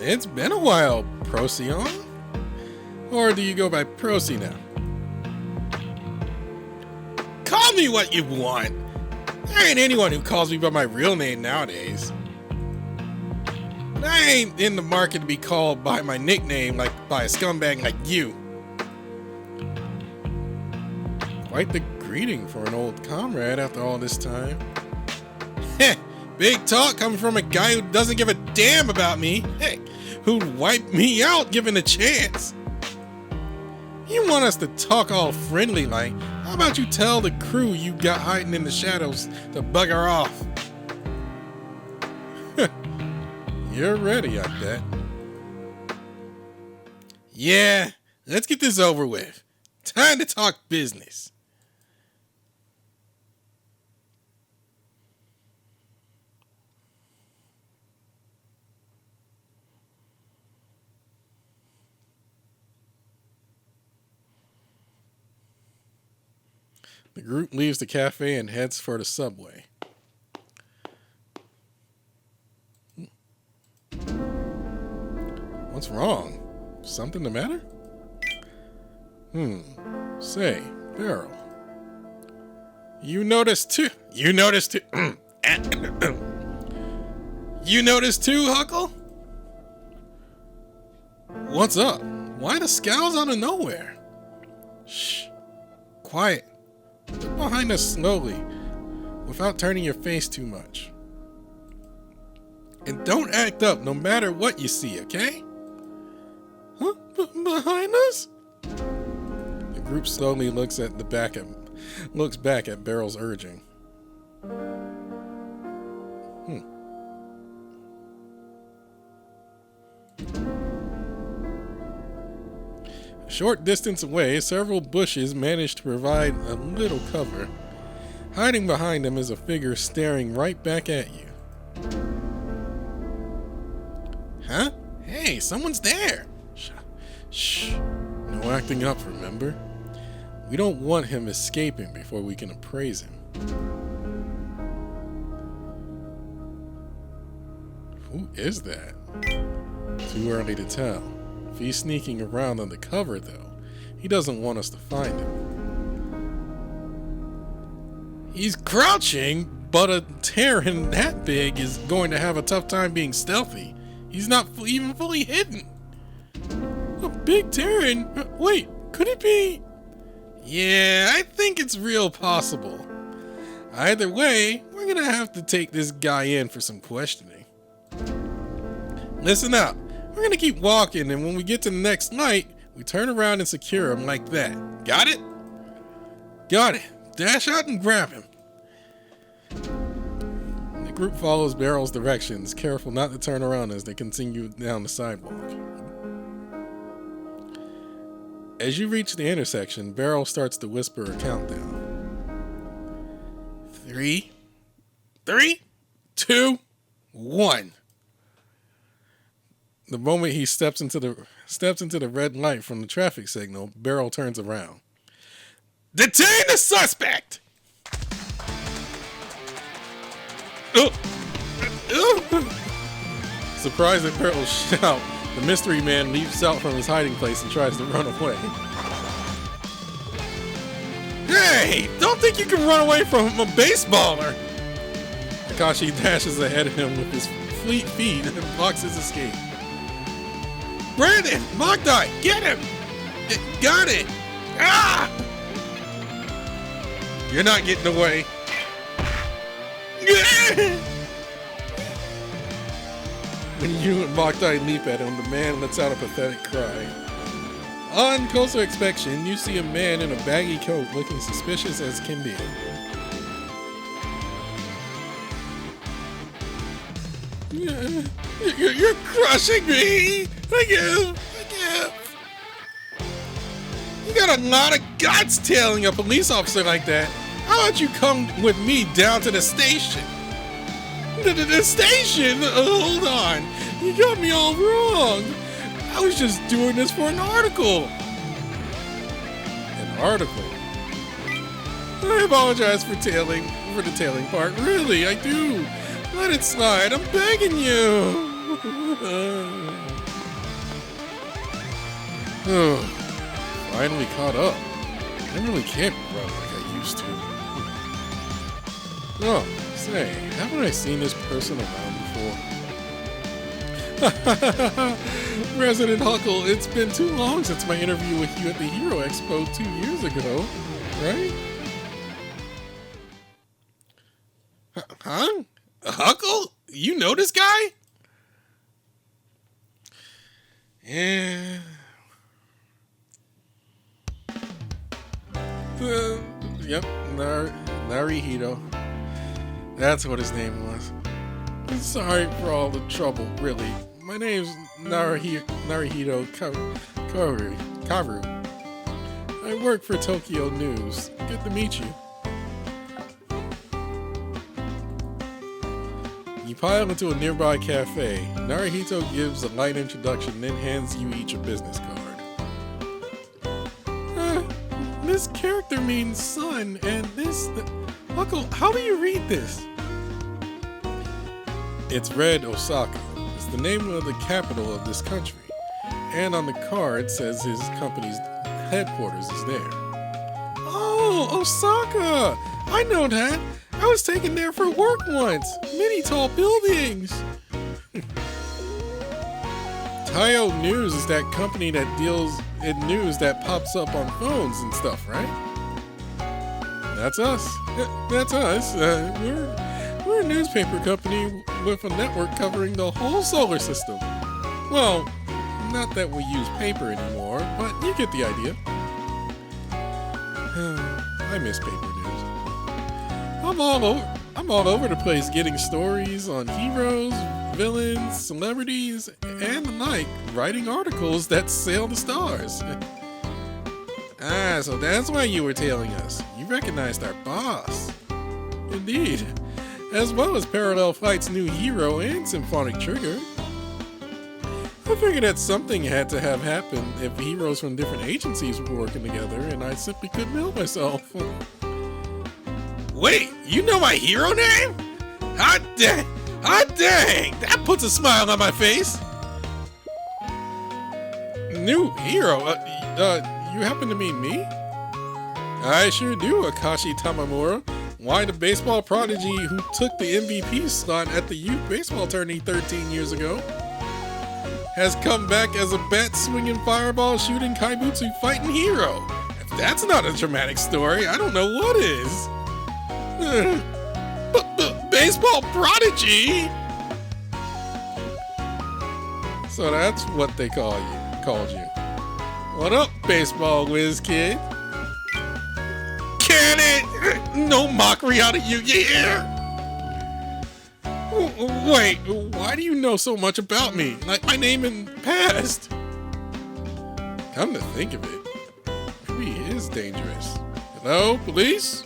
It's been a while, Procyon. Or do you go by Procy now? Call me what you want. There ain't anyone who calls me by my real name nowadays. But I ain't in the market to be called by my nickname like by a scumbag like you. Quite the greeting for an old comrade after all this time. Heh, big talk coming from a guy who doesn't give a damn about me. Heck, who'd wipe me out given a chance. You want us to talk all friendly like? How about you tell the crew you got hiding in the shadows to bugger off? You're ready, I bet. Yeah, let's get this over with. Time to talk business. The group leaves the cafe and heads for the subway. What's wrong? Something the matter? Say, Beryl. You noticed too? You noticed too? You noticed too, Huckle? What's up? Why the scowls out of nowhere? Shh. Quiet. Look behind us slowly, without turning your face too much. And don't act up no matter what you see, okay? Huh? Behind us? The group slowly looks back at Beryl's urging. A short distance away, several bushes manage to provide a little cover. Hiding behind them is a figure staring right back at you. Huh? Hey, someone's there! Shh. No acting up, remember? We don't want him escaping before we can appraise him. Who is that? Too early to tell. If he's sneaking around under cover, though, he doesn't want us to find him. He's crouching, but a Terran that big is going to have a tough time being stealthy. He's not even fully hidden. A big Terran? Wait, could it be? Yeah, I think it's real possible. Either way, we're gonna have to take this guy in for some questioning. Listen up. We're gonna keep walking, and when we get to the next light, we turn around and secure him like that. Got it? Got it. Dash out and grab him. The group follows Beryl's directions, careful not to turn around as they continue down the sidewalk. As you reach the intersection, Beryl starts to whisper a countdown. 3, 2, 1. The moment he steps into the red light from the traffic signal, Beryl turns around. Detain the suspect! Surprised at Beryl's shout, the mystery man leaps out from his hiding place and tries to run away. Hey! Don't think you can run away from a baseballer! Akashi dashes ahead of him with his fleet feet and blocks his escape. Brandon! Magdai! Get him! Got it! Ah! You're not getting away. When you and Magdai leap at him, the man lets out a pathetic cry. On closer inspection, you see a man in a baggy coat looking suspicious as can be. You're crushing me! I give. You got a lot of guts tailing a police officer like that. How about you come with me down to the station? The station? Hold on. You got me all wrong. I was just doing this for an article. An article? I apologize for the tailing part. Really, I do. Let it slide. I'm begging you. Oh, finally caught up. I really can't run like I used to. Oh, say, haven't I seen this person around before? President Huckle, it's been too long since my interview with you at the Hero Expo 2 years ago, right? Huh? Huckle? You know this guy? Yeah. Yep, Narihito. That's what his name was. Sorry for all the trouble, really. My name's Narihito Karu. I work for Tokyo News. Good to meet you. You pile into a nearby cafe. Narihito gives a light introduction, then hands you each a business card. This character means son, and this... Huckle, how do you read this? It's Red Osaka. It's the name of the capital of this country. And on the card says his company's headquarters is there. Oh, Osaka! I know that! I was taken there for work once. Many tall buildings. Taiyo News is that company that deals in news that pops up on phones and stuff, right? That's us. That's us. We're a newspaper company with a network covering the whole solar system. Well, not that we use paper anymore, but you get the idea. I miss paper news. I'm all over the place getting stories on heroes, villains, celebrities, and the like, writing articles that sail the stars. So that's why you were tailing us. You recognized our boss. Indeed. As well as Parallel Flight's new hero and Symphonic Trigger. I figured that something had to have happened if heroes from different agencies were working together, and I simply couldn't help myself. Wait, you know my hero name? Hot dang! That puts a smile on my face. New hero? You happen to mean me? I sure do, Akashi Tamamura. Why, the baseball prodigy who took the MVP slot at the youth baseball tourney 13 years ago has come back as a bat-swinging, fireball-shooting, kaibutsu fighting hero. If that's not a dramatic story, I don't know what is. Baseball prodigy? So that's what they called you. What up, baseball whiz kid? Can it? No mockery out of you, yeah? Wait, why do you know so much about me? Like my name in past? Come to think of it, maybe he is dangerous. Hello, police?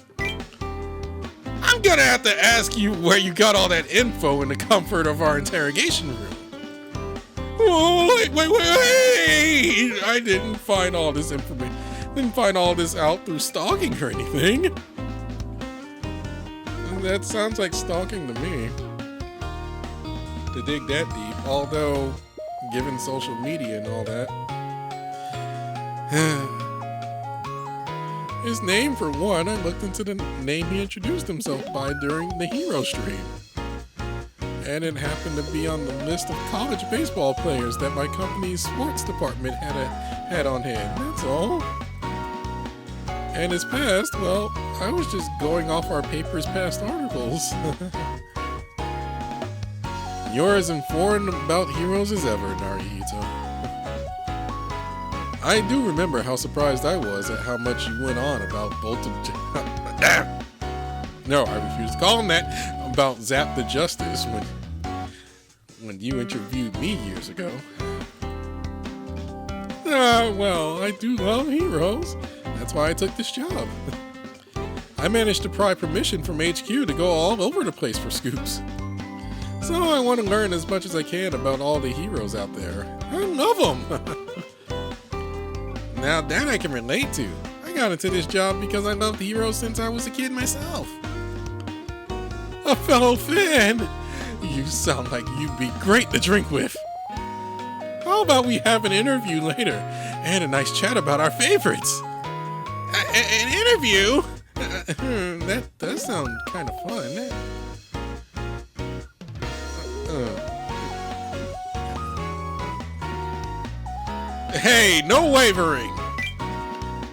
I'm gonna have to ask you where you got all that info in the comfort of our interrogation room. Oh, wait! I didn't find all this information. Didn't find all this out through stalking or anything. That sounds like stalking to me. To dig that deep, although given social media and all that. His name, for one, I looked into the name he introduced himself by during the hero stream. And it happened to be on the list of college baseball players that my company's sports department had on hand, that's all. And his past, well, I was just going off our paper's past articles. You're as informed about heroes as ever, Narihito. I do remember how surprised I was at how much you went on about No, I refuse to call him that. About Zap the Justice when you interviewed me years ago. Well, I do love heroes. That's why I took this job. I managed to pry permission from HQ to go all over the place for scoops. So I want to learn as much as I can about all the heroes out there. I love them. Now that I can relate to. I got into this job because I loved heroes since I was a kid myself. A fellow fan! You sound like you'd be great to drink with. How about we have an interview later and a nice chat about our favorites. An interview? That does sound kind of fun. Hey, no wavering!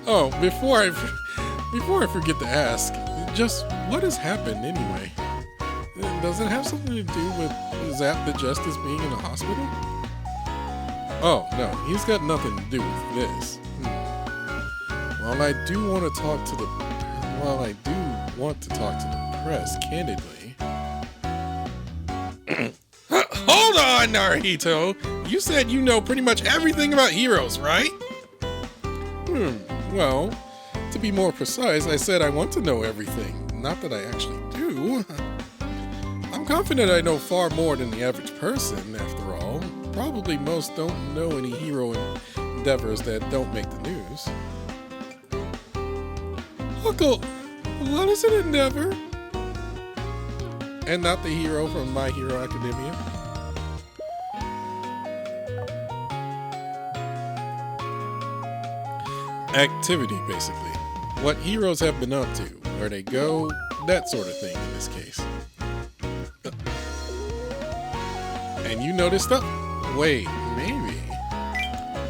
Oh, before I forget to ask, just what has happened anyway? Does it have something to do with Zap the Justice being in the hospital? Oh, no, he's got nothing to do with this. While I do want to talk to the press, candidly. Hold on, Naruhito! You said you know pretty much everything about heroes, right? Well, to be more precise, I said I want to know everything. Not that I actually do. I'm confident I know far more than the average person, after all. Probably most don't know any hero endeavors that don't make the news. Uncle, what is an endeavor? And not the hero from My Hero Academia? Activity, basically. What heroes have been up to, where they go, that sort of thing in this case. And you noticed stuff? Wait, maybe.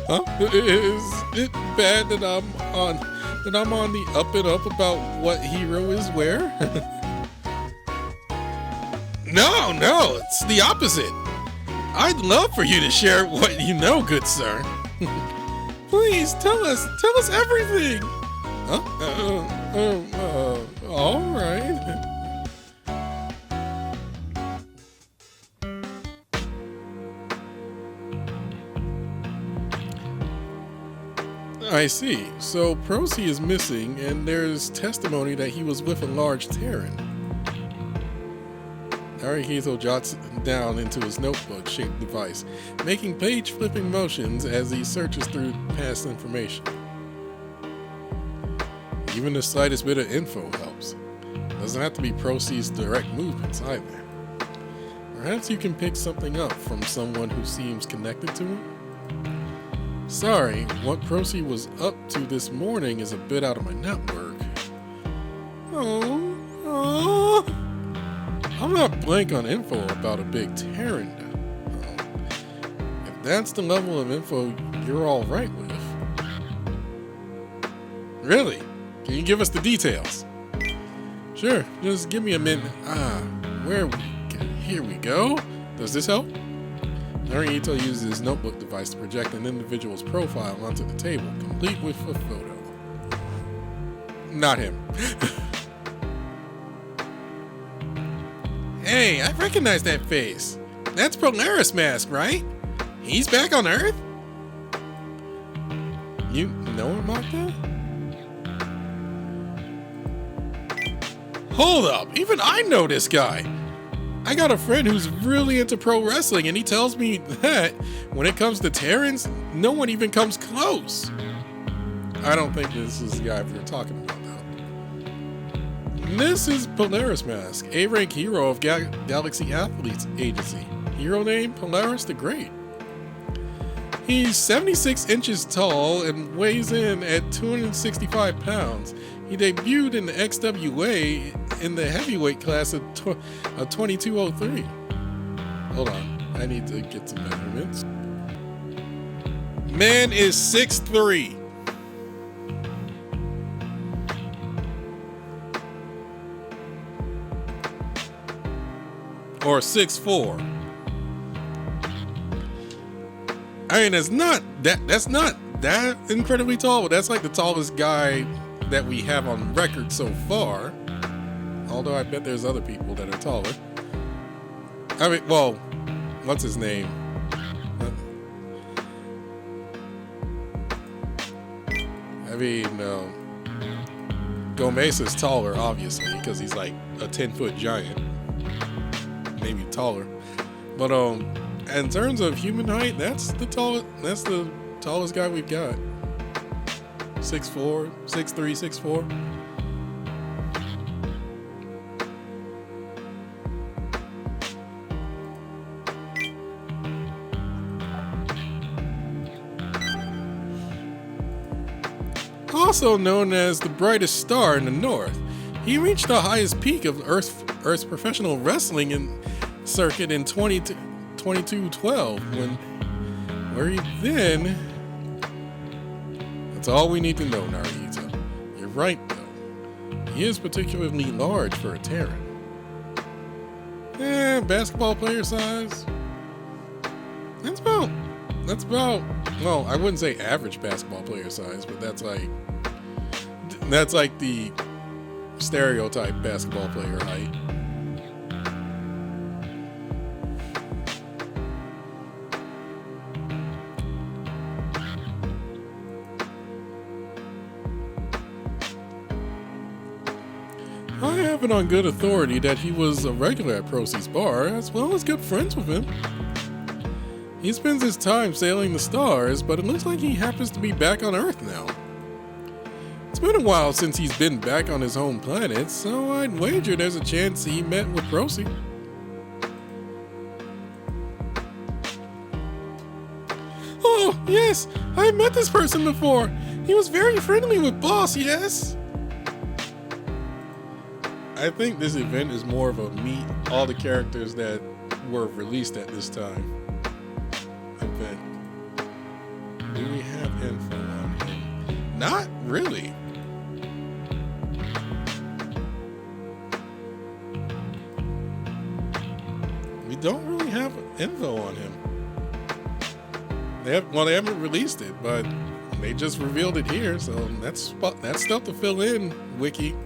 Huh? Is it bad that I'm on the up and up about what hero is where? No, it's the opposite. I'd love for you to share what you know, good sir. Please tell us everything. Huh? All right. I see. So Procy is missing, and there's testimony that he was with a large Terran. Naruhito jots down into his notebook-shaped device, making page-flipping motions as he searches through past information. Even the slightest bit of info helps. Doesn't have to be Procy's direct movements either. Perhaps you can pick something up from someone who seems connected to him? Sorry, what Procy was up to this morning is a bit out of my network. Oh. I'm not blank on info about a big Terran. If that's the level of info you're all right with. Really? Can you give us the details? Sure, just give me a minute. Here we go. Does this help? Naruhito uses his notebook device to project an individual's profile onto the table, complete with a photo. Not him. Hey, I recognize that face. That's Polaris Mask, right? He's back on Earth? You know him like that? Hold up, even I know this guy. I got a friend who's really into pro wrestling, and he tells me that when it comes to Terrans, no one even comes close. I don't think this is the guy we're talking about, though. This is Polaris Mask, A-rank hero of Galaxy Athletes Agency. Hero name, Polaris the Great. He's 76 inches tall and weighs in at 265 pounds. He debuted in the XWA in the heavyweight class of 2203. Hold on, I need to get some measurements. Man is 6'3". Or 6'4". I mean, that's not that incredibly tall, but that's like the tallest guy that we have on record so far. Although I bet there's other people that are taller. I mean, well, what's his name? Gomez is taller, obviously, because he's like a 10-foot giant. Maybe taller. But in terms of human height, that's the tallest guy we've got. 6'4", 6'3", 6'4". also known as the brightest star in the north. He reached the highest peak of Earth's professional wrestling circuit in 2212 where he then... That's all we need to know, Naruhito. You're right, though. He is particularly large for a Terran. Basketball player size? That's about, well, I wouldn't say average basketball player size, but that's like the stereotype basketball player height. I have it on good authority that he was a regular at Procy's bar, as well as good friends with him. He spends his time sailing the stars, but it looks like he happens to be back on Earth now. It's been a while since he's been back on his home planet, so I'd wager there's a chance he met with Procy. Oh, yes, I met this person before. He was very friendly with Boss, yes? I think this event is more of a meet all the characters that were released at this time event. Do we have info on him? Not really. We don't really have info on him. They haven't released it, but they just revealed it here, so that's stuff to fill in, Wiki.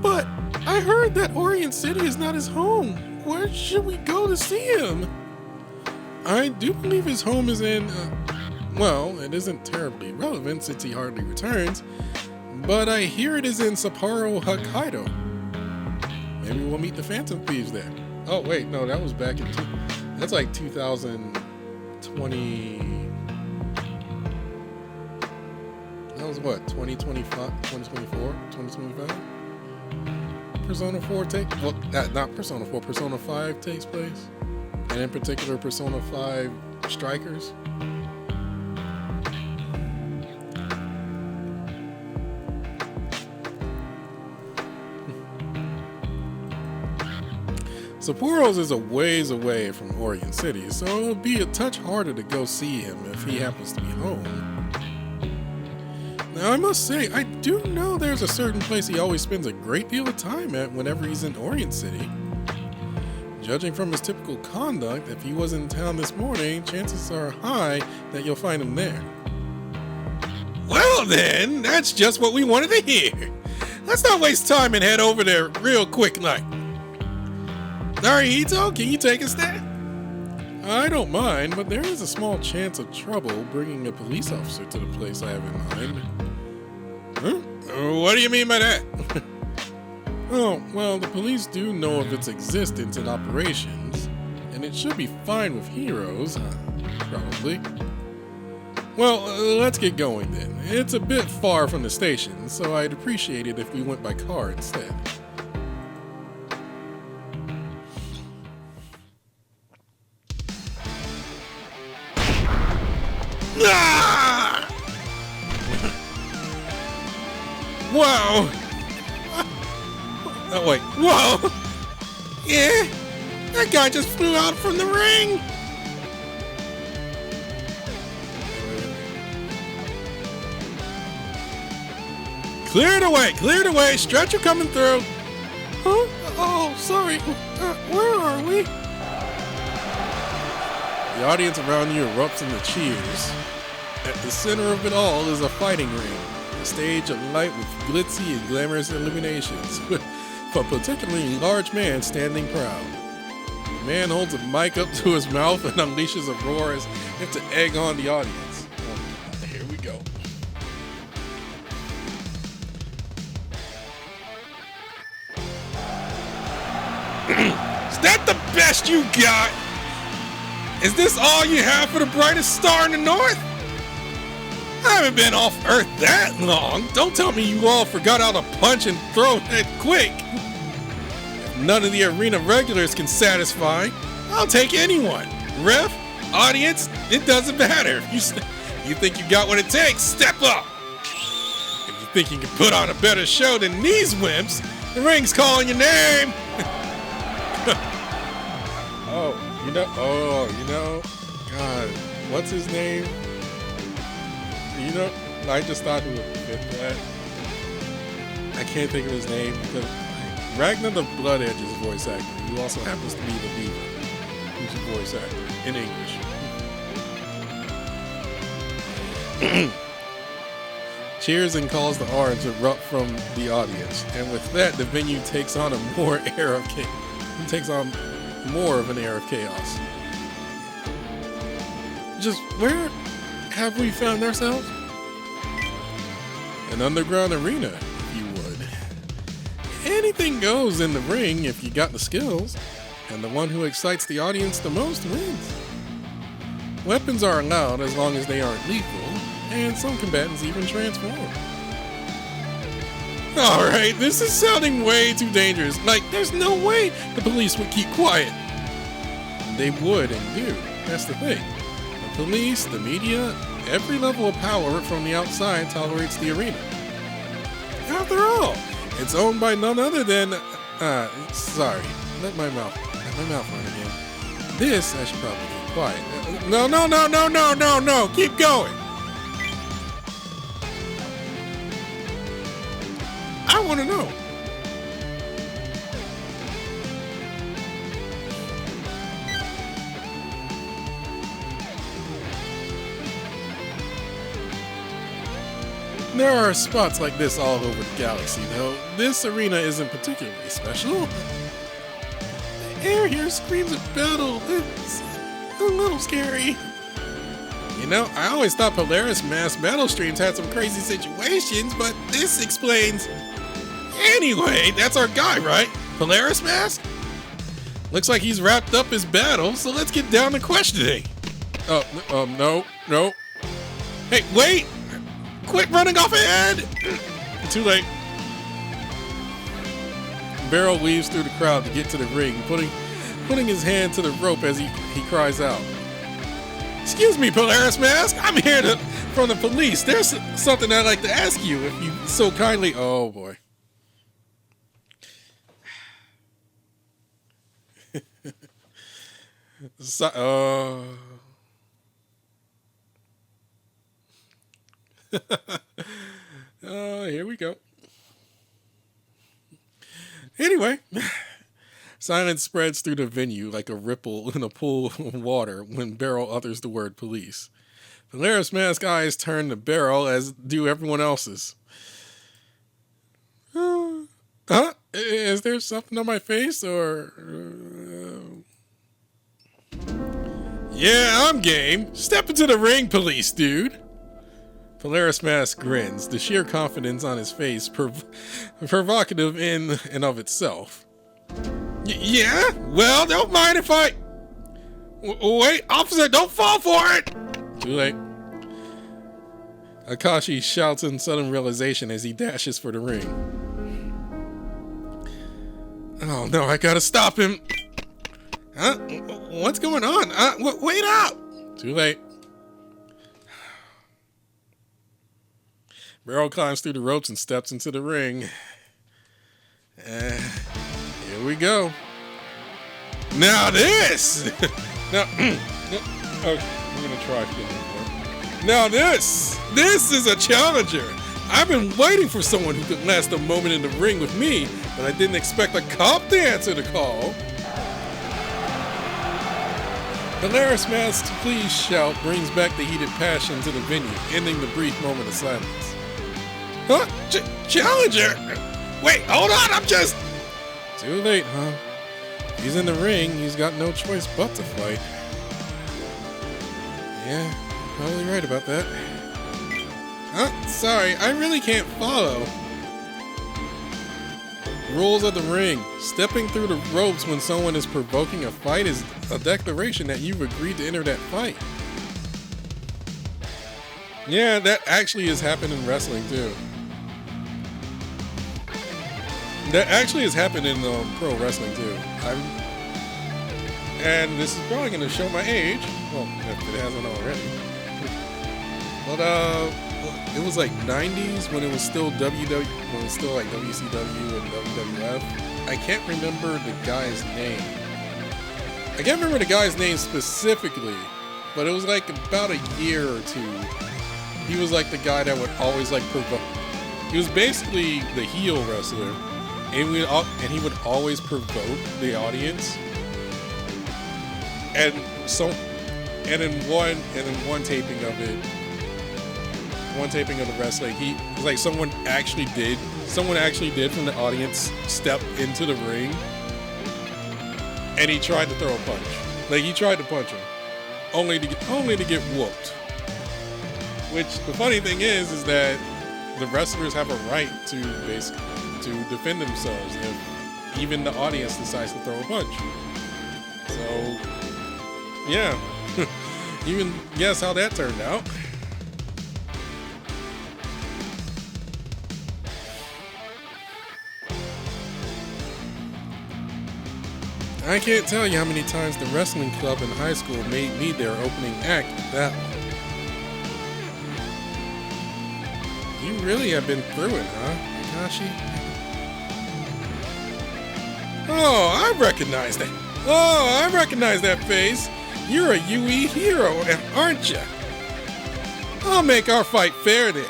But I heard that Orient City is not his home. Where should we go to see him? I do believe his home is in, well, it isn't terribly relevant since he hardly returns, but I hear it is in Sapporo, Hokkaido. Maybe we'll meet the Phantom Thieves there. Oh, wait, no, that was back in, that's like 2020, that was what, 2025, 2024, 2025? Persona 4 not Persona 4, Persona 5 takes place, and in particular Persona 5 Strikers. Sapporo's is a ways away from Orient City, so it'll be a touch harder to go see him if he happens to be home. Now, I must say, I do know there's a certain place he always spends a great deal of time at whenever he's in Orient City. Judging from his typical conduct, if he was in town this morning, chances are high that you'll find him there. Well then, that's just what we wanted to hear. Let's not waste time and head over there real quick like. Naruhito, can you take us there? I don't mind, but there is a small chance of trouble bringing a police officer to the place I have in mind. Huh? What do you mean by that? Oh, well, the police do know of its existence and operations, and it should be fine with heroes, probably. Well, let's get going then. It's a bit far from the station, so I'd appreciate it if we went by car instead. Ah! Whoa! Oh, wait. Whoa! Yeah? That guy just flew out from the ring! Clear it away! Clear it away! Stretcher coming through! Huh? Oh, sorry. Where are we? The audience around you erupts into cheers. At the center of it all is a fighting ring, a stage alight with glitzy and glamorous illuminations, with a particularly large man standing proud. The man holds a mic up to his mouth and unleashes a roar as if to egg on the audience. Oh, here we go. Is that the best you got? Is this all you have for the brightest star in the north? I haven't been off Earth that long. Don't tell me you all forgot how to punch and throw that quick. If none of the arena regulars can satisfy, I'll take anyone. Ref, audience, it doesn't matter. You think you got what it takes? Step up! If you think you can put on a better show than these wimps, the ring's calling your name! God, what's his name? I just thought he would fit that. I can't think of his name because Ragnar the Blood Edge's voice actor, who also happens to be the Beaver, who's a voice actor in English. Cheers and calls to arms erupt from the audience, and with that, the venue takes on more of an air of chaos. Just where have we found ourselves? An underground arena, if you would. Anything goes in the ring if you got the skills, and the one who excites the audience the most wins. Weapons are allowed as long as they aren't lethal, and some combatants even transform. Alright, this is sounding way too dangerous. Like, there's no way the police would keep quiet. They would and do. That's the thing. The police, the media, every level of power from the outside tolerates the arena. After all, it's owned by none other than... sorry. Let my mouth run again. This, I should probably keep quiet. No. Keep going. I want to know. There are spots like this all over the galaxy, though this arena isn't particularly special. The air here screams of battle. It's a little scary. I always thought Polaris mass battle streams had some crazy situations, but this explains... Anyway, that's our guy, right? Polaris Mask? Looks like he's wrapped up his battle, so let's get down to questioning. No. Hey, wait! Quit running off ahead! Too late. Barrel weaves through the crowd to get to the ring, putting his hand to the rope as he cries out. Excuse me, Polaris Mask. I'm here from the police. There's something I'd like to ask you, if you so kindly... Oh, boy. Here we go. Anyway, silence spreads through the venue like a ripple in a pool of water when Beryl utters the word police. Polaris Mask eyes turn to Beryl, as do everyone else's. Is there something on my face, or... Yeah, I'm game. Step into the ring, police dude. Polaris Mask grins, the sheer confidence on his face provocative in and of itself. Yeah? Well, don't mind if I... Wait, officer, don't fall for it! Too late. Akashi shouts in sudden realization as he dashes for the ring. Oh no, I gotta stop him. Huh? What's going on? Wait up! Too late. Beryl climbs through the ropes and steps into the ring. Here we go. Now this! Okay, we're gonna try again. Now this is a challenger. I've been waiting for someone who could last a moment in the ring with me, but I didn't expect a cop to answer the call. Polaris Mask's please shout brings back the heated passion to the venue, ending the brief moment of silence. Huh? Challenger? Wait, hold on, I'm just... Too late, huh? He's in the ring, he's got no choice but to fight. Yeah, probably right about that. Huh? Sorry, I really can't follow. Rules of the ring. Stepping through the ropes when someone is provoking a fight is a declaration that you've agreed to enter that fight. Yeah, that actually has happened in wrestling too. That actually has happened in pro wrestling too. And this is probably going to show my age. Well, if it hasn't already. But it was like 90s when it was still when it was still like WCW and WWF. I can't remember the guy's name. I can't remember the guy's name specifically, but it was like about a year or two. He was like the guy that would always like provoke. He was basically the heel wrestler, and he would always provoke the audience. And in one taping of it, one taping of the wrestling, he like someone actually did from the audience step into the ring, and he tried to throw a punch. Like he tried to punch him, only to get whooped. Which the funny thing is that the wrestlers have a right to defend themselves if even the audience decides to throw a punch. So yeah, even guess how that turned out. I can't tell you how many times the wrestling club in high school made me their opening act with that one. You really have been through it, huh, Akashi? Oh, I recognize that face. You're a UE hero, aren't you? I'll make our fight fair then.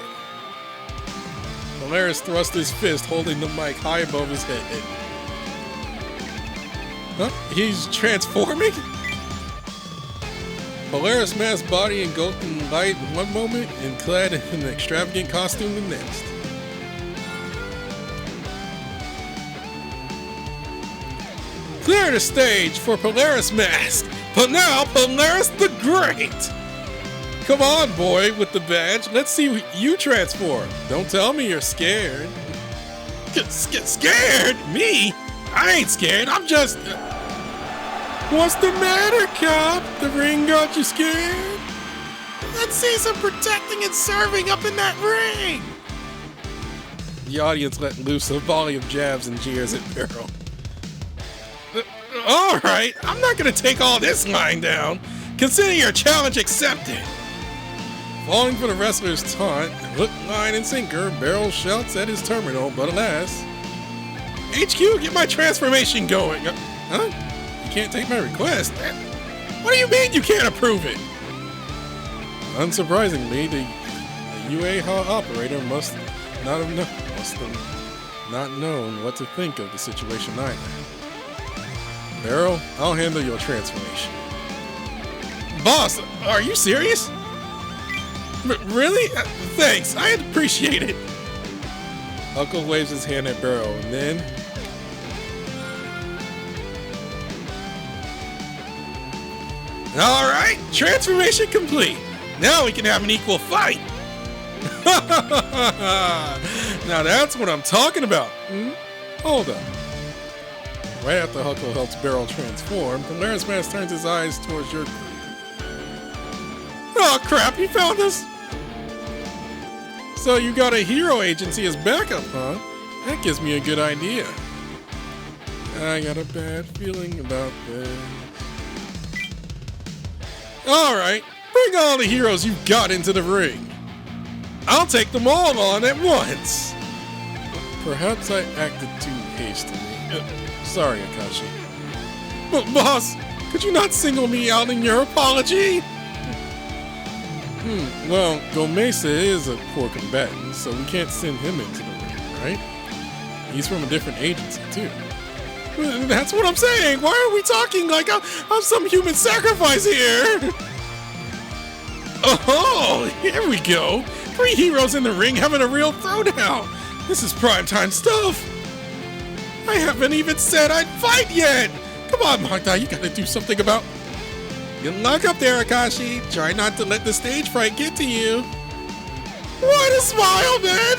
Polaris thrust his fist, holding the mic high above his head. Huh? He's transforming? Polaris masked body engulfed in light in one moment and clad in an extravagant costume the next. Clear the stage for Polaris Mask, but now Polaris the Great! Come on, boy, with the badge, let's see you transform. Don't tell me you're scared. Scared? Me? I ain't scared, I'm just... What's the matter, cop? The ring got you scared? Let's see some protecting and serving up in that ring! The audience let loose a volley of jabs and jeers at Barrel. Alright, I'm not gonna take all this lying down. Consider your challenge accepted. Falling for the wrestler's taunt, hook, line, and sinker, Barrel shouts at his terminal, but alas... HQ, get my transformation going! Huh? You can't take my request? What do you mean you can't approve it? Unsurprisingly, the UA operator must not have known what to think of the situation either. Barrel, I'll handle your transformation. Boss, are you serious? Really? Thanks, I'd appreciate it. Uncle waves his hand at Barrel, and then... Alright, transformation complete. Now we can have an equal fight. Now that's what I'm talking about. Hold up. Right after Huckle helps Barrel transform, Polaris Mask turns his eyes towards your group. Oh crap, you found us? So you got a hero agency as backup, huh? That gives me a good idea. I got a bad feeling about this. Alright, bring all the heroes you've got into the ring. I'll take them all on at once. Perhaps I acted too hastily. Sorry, Akashi. But boss, could you not single me out in your apology? Well, Gomesa is a poor combatant, so we can't send him into the ring, right? He's from a different agency, too. That's what I'm saying! Why are we talking like I'm some human sacrifice here? Oh, here we go! 3 heroes in the ring having a real throwdown! This is primetime stuff! I haven't even said I'd fight yet! Come on, Magda, you gotta do something about... Good luck up there, Akashi. Try not to let the stage fright get to you. What a smile, man!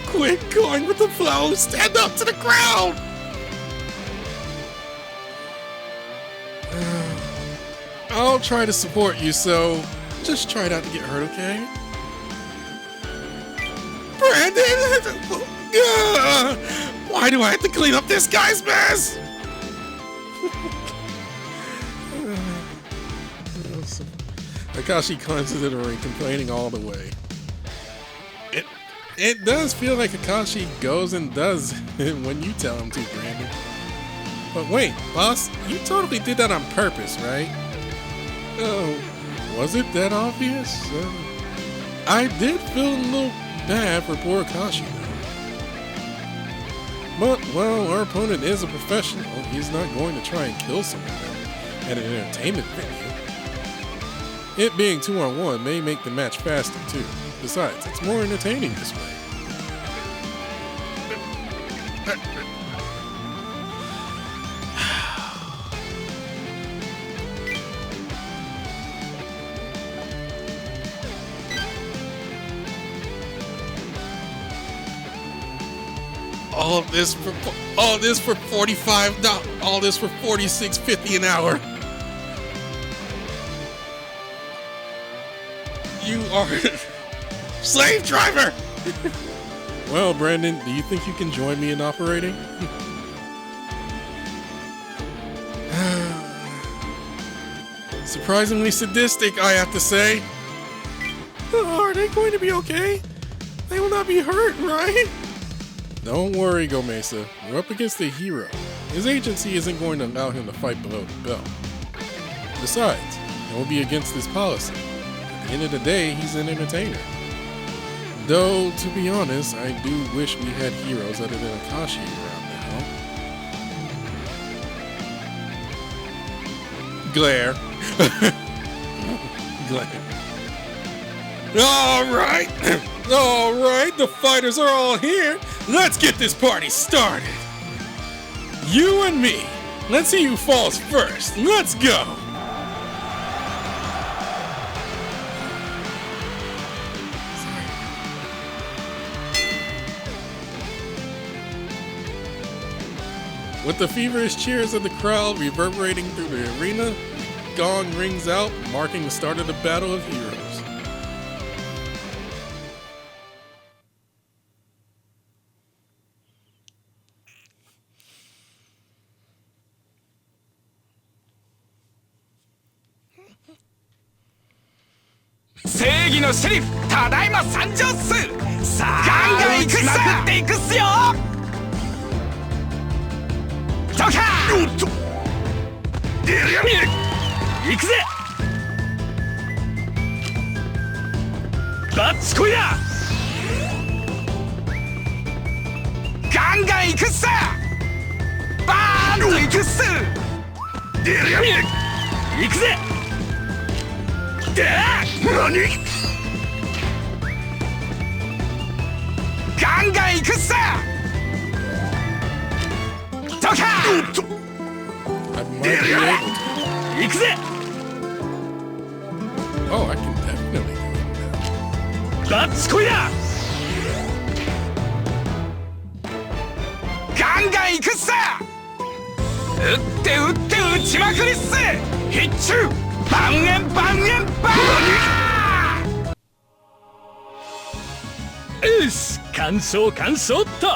Quit going with the flow. Stand up to the crowd! I'll try to support you, so just try not to get hurt, okay? Brandon! Why do I have to clean up this guy's mess? Akashi climbs into the ring, complaining all the way. It does feel like Akashi goes and does it when you tell him to, Brandon. But wait, boss, you totally did that on purpose, right? Oh, was it that obvious? I did feel a little bad for poor Akashi, though. But, well, our opponent is a professional. He's not going to try and kill someone at an entertainment venue. It being 2-on-1 may make the match faster, too. Besides, it's more entertaining this way. All this for $45. All this for $46.50 an hour. You are slave driver. Well, Brandon, do you think you can join me in operating? Surprisingly sadistic, I have to say. Are they going to be okay? They will not be hurt, right? Don't worry, Gomesa. We're up against a hero. His agency isn't going to allow him to fight below the belt. Besides, it will be against his policy. At the end of the day, he's an entertainer. Though, to be honest, I do wish we had heroes other than Akashi around now. Glare. Glare. Alright, the fighters are all here. Let's get this party started. You and me. Let's see who falls first. Let's go. With the feverish cheers of the crowd reverberating through the arena, gong rings out, marking the start of the Battle of Heroes. Seigi no sheriff, tadaima sanjou su. Gangan iku makutte iku su yo. Toka! Iku ze! Let's go ya! Gangan iku su! Baan to iku su! Iku ze! NANI?! ガンガン行くさ！どか！行くぜ！ Oh, I can definitely do it now. バッチコイだ！ガンガン行くさ！打って打って打ちまくりっす！必中！バンエンバンエンバーン！よし、完勝完勝っと。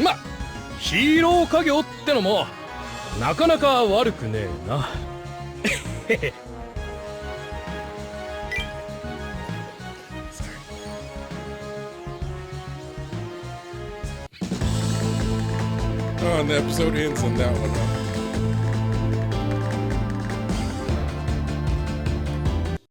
ま、ヒーロー家業ってのもなかなか悪くねえな。Oh, and the episode ends on that one.